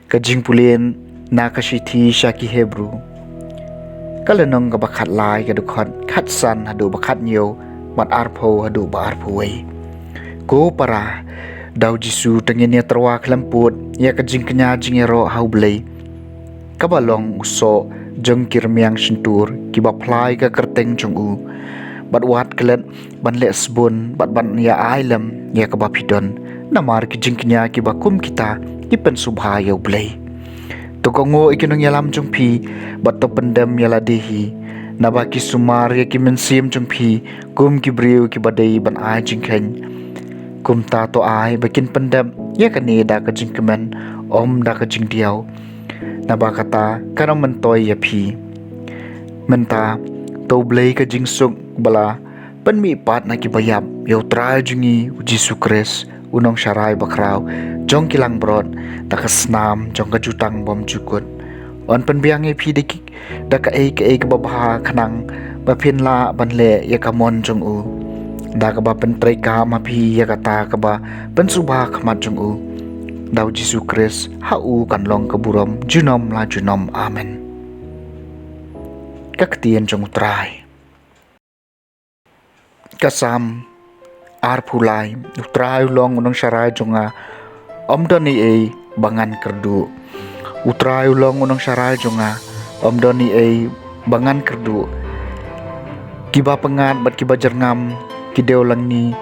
kajing pulin nakasithi syaki Hebrew kalenong kabakat lai kadukon khatsan hadu bakat nyo mat arpo hadu ba arpoi ko para daw Jisu tengenya terwa klemput ya kajing kenya jingero haublei kabalong uso jeng kirmiang sentur kiba plai ka kerteng chungu bat wat kelet ban le sbun bat ban ya ailem ya kabapidon namar kijing kenya kiba kum kita kipen subha ya blei tokongo ikinong yalam jungpi bat to pendem yala dehi nabaki sumar ya kimensim jungpi kum kibriu kibadei ban ai jingkhen kum ta to ai bakin pendem ya kani da ka jingkemen om da ka jing diau nabakata karang mentoy ya phi menta to blei ka jing suk bala penmi pat na kibayam yo trai jungi Jisu Kris unong syarai bakrau jong kilang brod takasnam jong kajutang bom cukut on penbiang e phi dikik daka e ke babha khanang baphin la banle ya kamon jong u da ka ba pentrai ka ma phi ya kata ka ba pensubha khamat jong u daw Jisu Kris ha u kanlong kaburom junom la junom amen kaktien jong utrai kasam ar phulai utrai long unong syarai jonga omdoni e bangan kerdu utrai long unong syarai jonga omdoni e bangan kerdu kiba pengat bat kiba jerngam kideu langni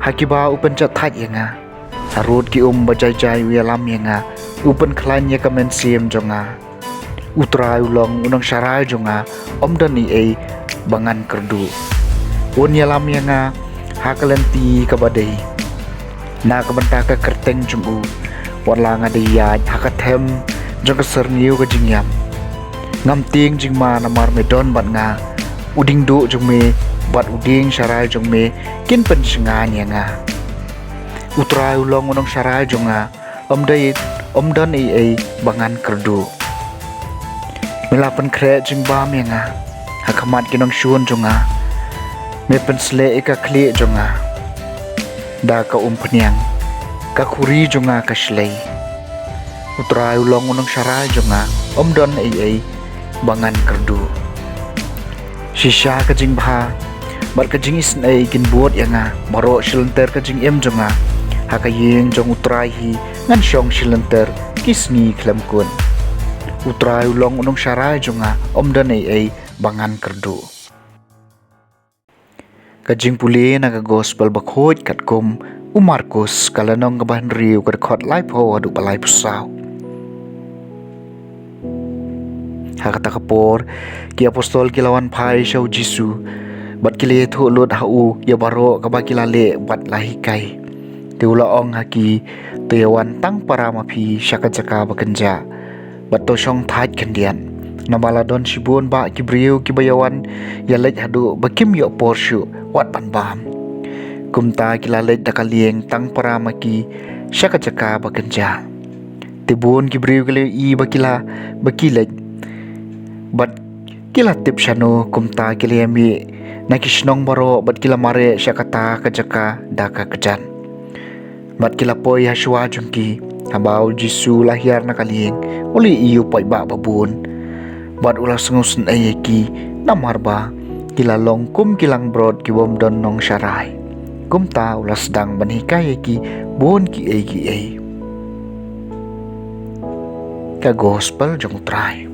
hakiba upen chat thaj yanga harut ki bajai-jai wialam yanga upen klan ya kamen sim jonga utrai long unong syarai jonga omdoni e bangan kerdu un yalam yanga hakalenti kabadei na kabanta ka kerteng jumu wala nga dia hakathem jong serniu ka jingyam ngam ting jingma namar medon bat nga uding do jong me bat uding syarai jong me kin pen singan yanga utrai ulong unong syarai jong nga omdan e bangan kerdu melapan kre jing bam yanga hakamat kinong syun jong nga me pensle eka kli jonga da ka umpnyang ka khuri jonga ka shlei utrai ulong unong syarai jonga omdon ai bangan kerdu shisha ka jing bha bar ka jing isn ai kin buat yanga maro shilenter ka jing em jonga hakayeng jong utrai hi ngan shong shilenter kisni klamkun utrai ulong unong syarai jonga omdon ai bangan kerdu kajing puli naga gospel bakhoj katkum Markus kalanong kabahan riu kadkhot live ho adu balai pusau hakata kapor ki apostol kilawan phai shau Jisu bat kile thu lut hau ya baro kabakilale bat lahikai teula ong haki tewan tang para mapi syakajaka bakenja bat to shong thaj kendian nabaladon sibun ba kibriu kibayawan ya lej hadu bakim yo porshu wat panbam kumta kilalej dakalieng tang paramaki syakajaka bakenja tibun kibriu kile i bakilej bat kila tip shano kumta kilemi nakishnong baro bat kila mare syakata kajaka daka kejan bat kila poi haswa jungki habau Jisu lahir nakalieng uli iu poi ba babun bat ulah sengusen ayeki namarba kila longkum kilang brod ki bom don nong syarai kumta ulah sedang banhikai ki bon ki ai ka gospel jong trai